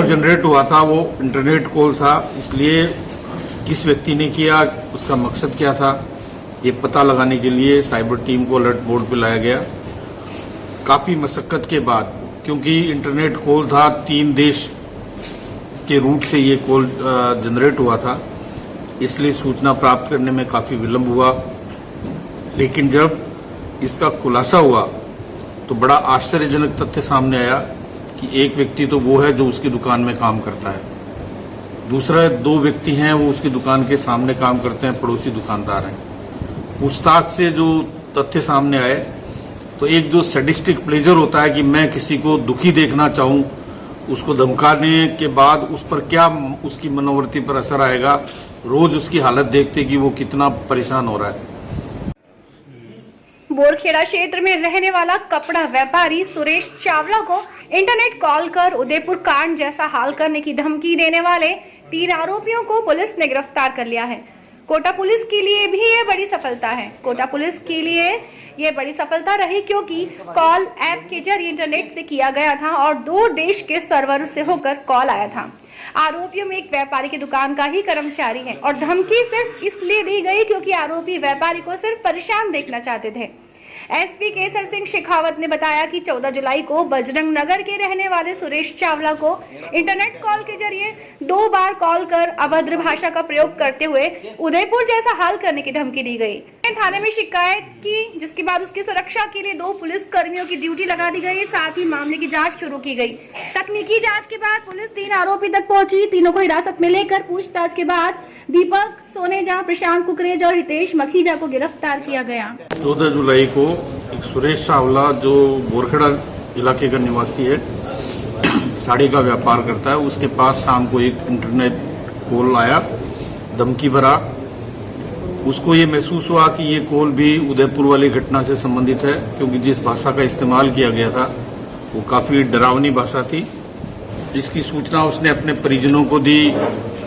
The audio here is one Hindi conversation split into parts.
कॉल जनरेट हुआ था वो इंटरनेट कॉल था, इसलिए किस व्यक्ति ने किया, उसका मकसद क्या था, ये पता लगाने के लिए साइबर टीम को अलर्ट बोर्ड पे लाया गया। काफ़ी मशक्कत के बाद, क्योंकि इंटरनेट कॉल था, 3 देश के रूट से ये कॉल जनरेट हुआ था, इसलिए सूचना प्राप्त करने में काफ़ी विलंब हुआ। लेकिन जब इसका खुलासा हुआ तो बड़ा आश्चर्यजनक तथ्य सामने आया कि एक व्यक्ति तो वो है जो उसकी दुकान में काम करता है, दूसरा 2 व्यक्ति हैं वो उसकी दुकान के सामने काम करते हैं, पड़ोसी दुकानदार हैं। पूछताछ से जो तथ्य सामने आए तो एक जो सैडिस्टिक प्लेजर होता है कि मैं किसी को दुखी देखना चाहूं, उसको धमकाने के बाद उस पर क्या उसकी मनोवृत्ति पर असर आएगा, रोज उसकी हालत देखते कि वो कितना परेशान हो रहा है। बोरखेड़ा क्षेत्र में रहने वाला कपड़ा व्यापारी सुरेश चावला को इंटरनेट कॉल कर उदयपुर कांड जैसा हाल करने की धमकी देने वाले 3 आरोपियों को पुलिस ने गिरफ्तार कर लिया है। कोटा पुलिस के लिए भी ये बड़ी सफलता है। कोटा पुलिस के लिए ये बड़ी सफलता रही क्योंकि कॉल ऐप के जरिए इंटरनेट से किया गया था और 2 देश के सर्वर से होकर कॉल आया था। आरोपियों में एक व्यापारी की दुकान का ही कर्मचारी है और धमकी सिर्फ इसलिए दी गई क्योंकि आरोपी व्यापारी को सिर्फ परेशान देखना चाहते थे। एसपी केसर सिंह शेखावत ने बताया कि 14 जुलाई को बजरंग नगर के रहने वाले सुरेश चावला को इंटरनेट कॉल के जरिए 2 बार कॉल कर अभद्र भाषा का प्रयोग करते हुए उदयपुर जैसा हाल करने की धमकी दी गई। थाने में शिकायत की, जिसके बाद उसकी सुरक्षा के लिए 2 पुलिस कर्मियों की ड्यूटी लगा दी गई। साथ ही मामले की जांच शुरू की गई। तकनीकी जांच के बाद पुलिस 3 आरोपी तक पहुंची। तीनों को हिरासत में लेकर पूछताछ के बाद दीपक सोनेजा, प्रशांत कुकरेजा और हितेश मखीजा को गिरफ्तार किया गया। 14 जुलाई को एक सुरेश चावला जो बोरखेड़ा इलाके का निवासी है, साड़ी का व्यापार करता है, उसके पास शाम को एक इंटरनेट कॉल आया, धमकी भरा। उसको ये महसूस हुआ कि ये कॉल भी उदयपुर वाली घटना से संबंधित है, क्योंकि जिस भाषा का इस्तेमाल किया गया था वो काफ़ी डरावनी भाषा थी। इसकी सूचना उसने अपने परिजनों को दी।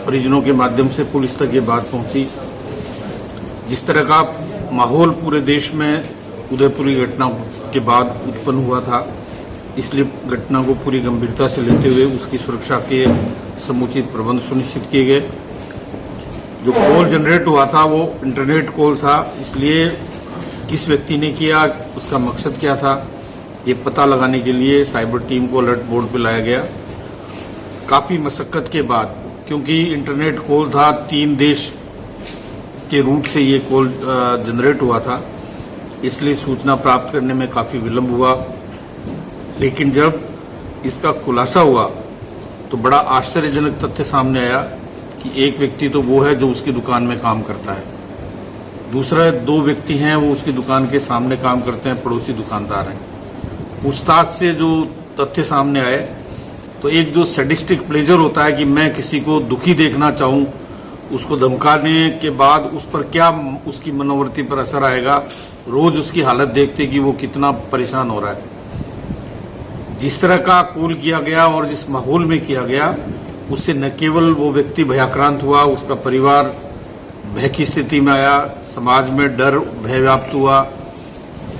परिजनों के माध्यम से पुलिस तक ये बात पहुंची। जिस तरह का माहौल पूरे देश में उदयपुर की घटना के बाद उत्पन्न हुआ था, इसलिए घटना को पूरी गंभीरता से लेते हुए उसकी सुरक्षा के समुचित प्रबंध सुनिश्चित किए गए। जो कॉल जनरेट हुआ था वो इंटरनेट कॉल था, इसलिए किस व्यक्ति ने किया, उसका मकसद क्या था, ये पता लगाने के लिए साइबर टीम को अलर्ट बोर्ड पे लाया गया। काफ़ी मशक्कत के बाद, क्योंकि इंटरनेट कॉल था, 3 देश के रूट से ये कॉल जनरेट हुआ था, इसलिए सूचना प्राप्त करने में काफ़ी विलंब हुआ। लेकिन जब इसका खुलासा हुआ तो बड़ा आश्चर्यजनक तथ्य सामने आया कि एक व्यक्ति तो वो है जो उसकी दुकान में काम करता है, दूसरा 2 व्यक्ति हैं वो उसकी दुकान के सामने काम करते हैं, पड़ोसी दुकानदार हैं। पूछताछ से जो तथ्य सामने आए तो एक जो सैडिस्टिक प्लेजर होता है कि मैं किसी को दुखी देखना चाहूं, उसको धमकाने के बाद उस पर क्या उसकी मनोवृत्ति पर असर आएगा, रोज उसकी हालत देखते कि वो कितना परेशान हो रहा है। जिस तरह का कॉल किया गया और जिस माहौल में किया गया, उससे न केवल वो व्यक्ति भयाक्रांत हुआ, उसका परिवार भय की स्थिति में आया, समाज में डर भय व्याप्त हुआ,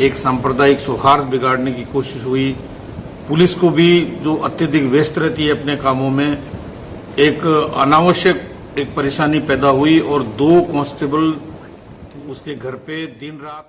एक सांप्रदायिक सौहार्द बिगाड़ने की कोशिश हुई। पुलिस को भी, जो अत्यधिक व्यस्त रहती है अपने कामों में, एक अनावश्यक एक परेशानी पैदा हुई और 2 कांस्टेबल उसके घर पे दिन रात